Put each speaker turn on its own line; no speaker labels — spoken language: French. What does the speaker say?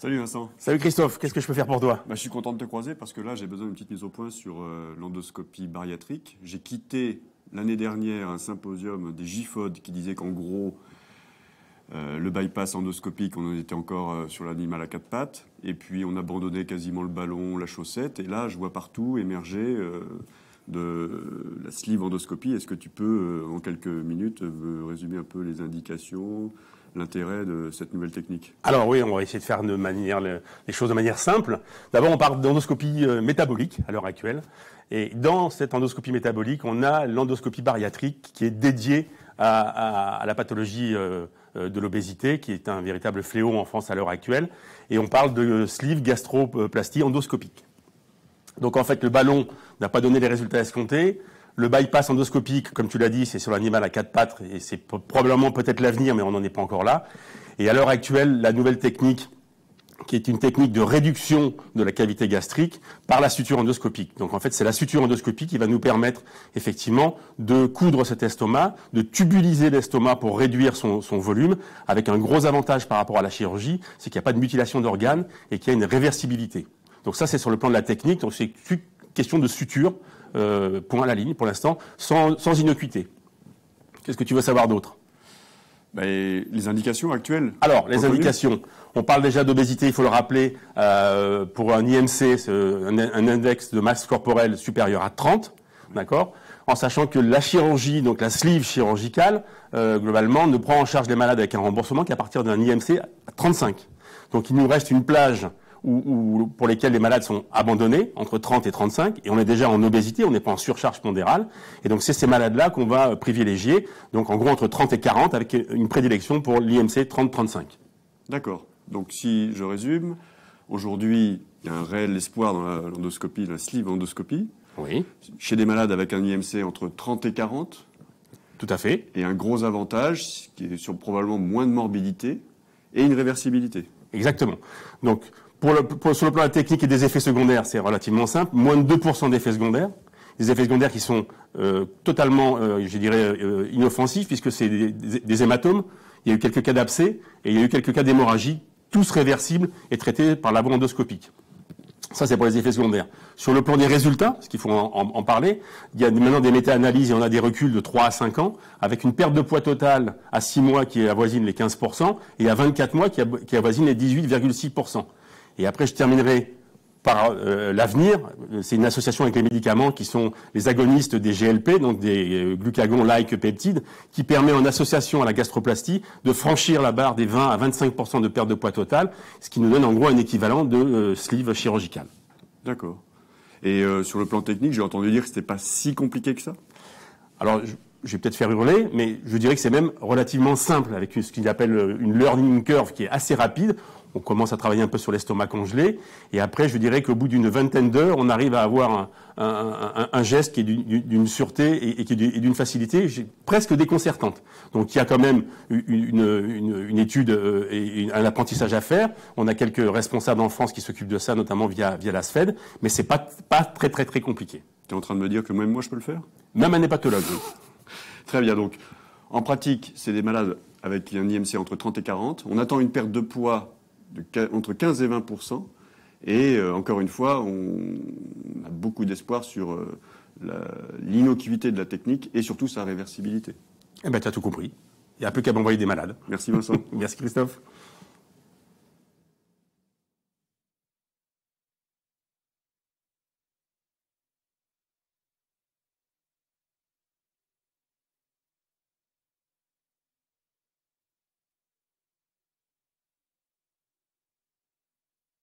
Salut Vincent.
Salut Christophe, qu'est-ce que je peux faire pour toi?
Je suis content de te croiser parce que là j'ai besoin d'une petite mise au point sur l'endoscopie bariatrique. J'ai quitté l'année dernière un symposium des GIFOD qui disait qu'en gros le bypass endoscopique, on en était encore sur l'animal à quatre pattes, et puis on abandonnait quasiment le ballon, la chaussette, et là je vois partout émerger de la sleeve endoscopie. Est-ce que tu peux en quelques minutes me résumer un peu les indications, l'intérêt de cette nouvelle technique?
Alors oui, on va essayer de faire les choses de manière simple. D'abord, on parle d'endoscopie métabolique à l'heure actuelle. Et dans cette endoscopie métabolique, on a l'endoscopie bariatrique qui est dédiée à la pathologie de l'obésité, qui est un véritable fléau en France à l'heure actuelle. Et on parle de sleeve gastroplastie endoscopique. Donc en fait, le ballon n'a pas donné les résultats escomptés. Le bypass endoscopique, comme tu l'as dit, c'est sur l'animal à quatre pattes et c'est probablement peut-être l'avenir, mais on n'en est pas encore là. Et à l'heure actuelle, la nouvelle technique, qui est une technique de réduction de la cavité gastrique par la suture endoscopique. Donc en fait, c'est la suture endoscopique qui va nous permettre effectivement de coudre cet estomac, de tubuliser l'estomac pour réduire son volume, avec un gros avantage par rapport à la chirurgie, c'est qu'il n'y a pas de mutilation d'organes et qu'il y a une réversibilité. Donc ça, c'est sur le plan de la technique. Donc c'est une question de suture, point à la ligne pour l'instant, sans innocuité. Qu'est-ce que tu veux savoir d'autre?
Les indications actuelles.
Alors, les indications. On parle déjà d'obésité, il faut le rappeler, pour un IMC, un index de masse corporelle supérieur à 30, d'accord? En sachant que la chirurgie, donc la sleeve chirurgicale, globalement, ne prend en charge les malades avec un remboursement qu'à partir d'un IMC à 35. Donc, il nous reste une plage pour lesquels les malades sont abandonnés, entre 30 et 35, et on est déjà en obésité, on n'est pas en surcharge pondérale, et donc c'est ces malades-là qu'on va privilégier, donc en gros entre 30 et 40, avec une prédilection pour l'IMC 30-35.
D'accord. Donc si je résume, aujourd'hui, il y a un réel espoir dans l'endoscopie, la sleeve endoscopie,
oui,
chez des malades avec un IMC entre 30 et 40.
Tout à fait.
Et un gros avantage, qui est sur probablement moins de morbidité, et une réversibilité.
Exactement. Donc, sur le plan de la technique et des effets secondaires, c'est relativement simple. Moins de 2% d'effets secondaires. Des effets secondaires qui sont totalement, je dirais, inoffensifs, puisque c'est des hématomes. Il y a eu quelques cas d'abcès et il y a eu quelques cas d'hémorragie, tous réversibles et traités par la voie endoscopique. Ça, c'est pour les effets secondaires. Sur le plan des résultats, parce qu'il faut en parler, il y a maintenant des méta-analyses et on a des reculs de 3 à 5 ans, avec une perte de poids totale à 6 mois qui avoisine les 15%, et à 24 mois qui avoisine les 18,6%. Et après, je terminerai par l'avenir. C'est une association avec les médicaments qui sont les agonistes des GLP, donc des glucagon-like peptides, qui permet en association à la gastroplastie de franchir la barre des 20 à 25% de perte de poids totale, ce qui nous donne en gros un équivalent de sleeve chirurgicale.
D'accord. Et sur le plan technique, j'ai entendu dire que c'était pas si compliqué que ça.
Alors, je vais peut-être faire hurler, mais je dirais que c'est même relativement simple, avec ce qu'il appelle une learning curve qui est assez rapide. On commence à travailler un peu sur l'estomac congelé, et après, je dirais qu'au bout d'une vingtaine d'heures, on arrive à avoir un geste qui est d'une sûreté et qui est d'une facilité presque déconcertante. Donc, il y a quand même une étude et un apprentissage à faire. On a quelques responsables en France qui s'occupent de ça, notamment via la SFED, mais c'est pas très très très compliqué.
Tu es en train de me dire que même moi, je peux le faire?
Même un hépatologue.
Très bien. Donc, en pratique, c'est des malades avec un IMC entre 30 et 40. On attend une perte de poids entre 15 et 20%. Et encore une fois, on a beaucoup d'espoir sur l'innocuité de la technique et surtout sa réversibilité.
Eh ben, tu as tout compris. Il n'y a plus qu'à m'envoyer des malades.
Merci Vincent.
Merci Christophe.